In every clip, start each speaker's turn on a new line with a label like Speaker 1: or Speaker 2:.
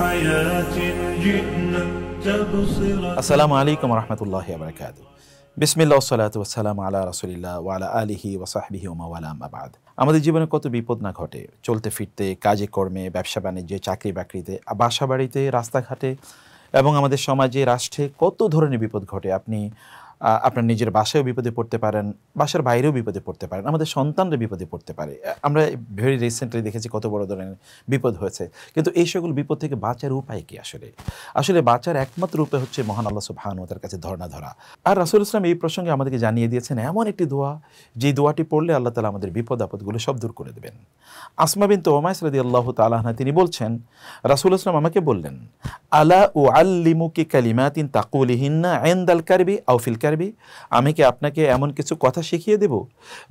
Speaker 1: حياة جئنا تبصرة.
Speaker 2: আসসালামু আলাইকুম ওয়া রাহমাতুল্লাহি ওয়া বারাকাতুহু। বিসমিল্লাহ ওয়াসসালাতু ওয়াসসালামু আলা রাসূলিল্লাহ ওয়া আলা আলিহি ওয়া সাহবিহি ওয়া মাওয়ালা, আম্মা বা'দ। আমাদের জীবনে কত বিপদ না ঘটে, চলতে ফিরতে, কাজে কর্মে, ব্যবসা বাণিজ্যে, চাকরি বাকরিতে, বাসা বাড়িতে, রাস্তাঘাটে এবং আমাদের সমাজে, রাষ্ট্রে কত ধরনের বিপদ ঘটে। আপনি আপনার নিজের বাসায়ও বিপদে পড়তে পারেন, বাসার বাইরেও বিপদে পড়তে পারেন, আমাদের সন্তানরা বিপদে পড়তে পারে। আমরা ভেরি রিসেন্টলি দেখেছি কত বড় ধরনের বিপদ হয়েছে। কিন্তু এই সকল বিপদ থেকে বাঁচার উপায় কি? আসলে বাঁচার একমাত্র উপায় হচ্ছে মহান আল্লাহ সুবহানাহু ওয়া তাআলার কাছে ধরনা ধরা। আর রাসূল ইসলাম এই প্রসঙ্গে আমাদেরকে জানিয়ে দিয়েছেন এমন একটি দোয়া, যে দোয়াটি পড়লে আল্লাহ তাআলা আমাদের বিপদ আপদগুলো সব দূর করে দেবেন। আসমা বিনত উমাইস রাদিয়াল্লাহু তাআলা আনহা তিনি বলছেন, রাসূল ইসলাম আমাকে বললেন, আলা উআল্লিমুকি কালিমাতিন তাকুলিহিন্না ইনদাল কারবি আও ফিল কারবি, আমি কি আপনাকে এমন কিছু কথা শিখিয়ে দেব,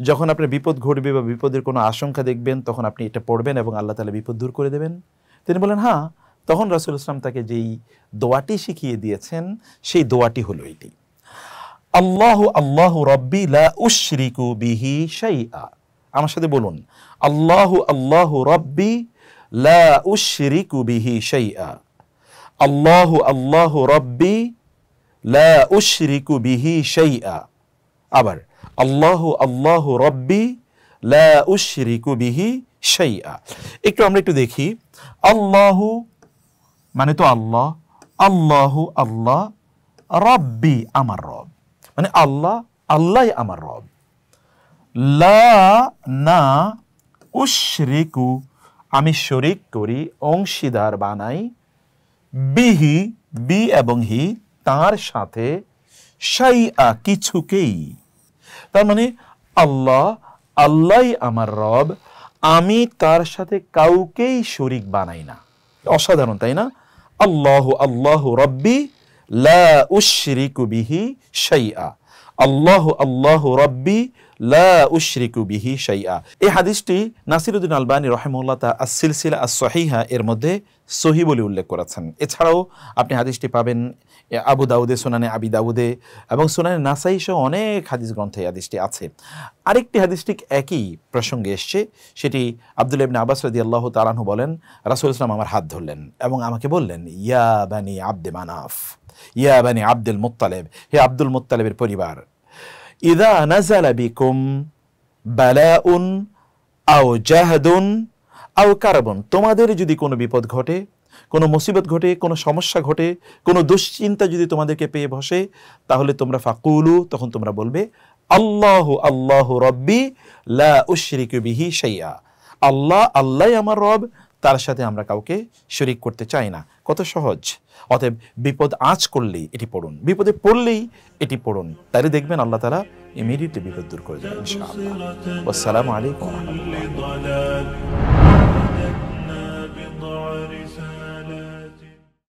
Speaker 2: যখন আপনার বিপদ ঘটবে বা বিপদের কোনো আশঙ্কা দেখবেন, তখন আপনি এটা পড়বেন এবং আল্লাহ তাআলা বিপদ দূর করে দেবেন? তিনি বলেন হ্যাঁ। তখন রাসূল ইসলাম তাকে যেই দোয়াটি শিখিয়ে দিয়েছেন, সেই দোয়াটি হলো এটি, আল্লাহু আল্লাহু রাব্বি লা উশরিকু বিহি শাইআ। আমার সাথে বলুন, আল্লাহু আল্লাহু রাব্বি লা উশরিকু বিহি শাইআ। আল্লাহু আল্লাহু রাব্বি লা উশরিকু বিহি শাইআ। আবার আল্লাহু আল্লাহু রাব্বি লা উশরিকু বিহি শাইআ। আমরা একটু দেখি, আল্লাহু মানে তো আল্লাহ, আল্লাহু আল্লাহ, রাব্বি আমার রব, মানে আল্লাহ, আল্লাহই আমার রব। লা না উশরিকু আমি শরিক করি, অংশীদার বানাই, বিহি বি এবং হি তার সাথে, শাইআ কিছুকেই। তার মানে আল্লাহ, আল্লাহই আমার রব, আমি তার সাথে কাউকেই শরিক বানাই না। অসাধারণ, তাই না? আল্লাহু আল্লাহু রাব্বি লা উশরিকু বিহি শাইআ। আল্লাহু আল্লাহু রাব্বি লা উশরিকু বিহি শাইআ। এই হাদিসটি নাসিরউদ্দিন আলবানী রাহিমাহুল্লাহ তাআলা আস-সিলসিলা আস-সহিহা এর মধ্যে সহিহ বলে উল্লেখ করেছেন। এছাড়াও আপনি হাদিসটি পাবেন আবু দাউদে, সুনানে আবি দাউদে এবং সুনানে নাসাই সহ অনেক হাদিস গ্রন্থে হাদিসটি আছে। আরেকটি হাদিস ঠিক একই প্রসঙ্গে এসছে, সেটি আব্দুল্লাহ ইবনে আব্বাস রাদিয়াল্লাহু তাআলা আনহু বলেন, রাসূল সাল্লাল্লাহু আলাইহি ওয়াসাল্লাম আমার হাত ধরলেন এবং আমাকে বললেন, ইয়া বানি আব্দে মানাফ, ইয়া বানি আব্দুল মুত্তালিব, হে আব্দুল মুত্তালিবের পরিবার, ইযা নাযালা বিকুম বালাউন আও জাহদুন আও কারবুন, তোমাদের যদি কোনো বিপদ ঘটে, কোনো মুসিবত ঘটে, কোনো সমস্যা ঘটে, কোনো দুশ্চিন্তা যদি তোমাদেরকে পেয়ে বসে, তাহলে তোমরা ফাকুলু, তখন তোমরা বলবে, আল্লাহু আল্লাহু রাব্বি লা উশরিকু বিহি শাইআ। আল্লাহ, আল্লাহই আমার রব, তার সাথে আমরা কাউকে শরীক করতে চাই না। কত সহজ! অতএব বিপদ আঁচ করলেই এটি পড়ুন, বিপদে পড়লেই এটি পড়ুন, তাহলে দেখবেন আল্লাহ তাআলা ইমিডিয়েটলি বিপদ দূর করে দেবেন ইনশাআল্লাহ। আসসালামু আলাইকুম ওয়া রাহমাতুল্লাহ।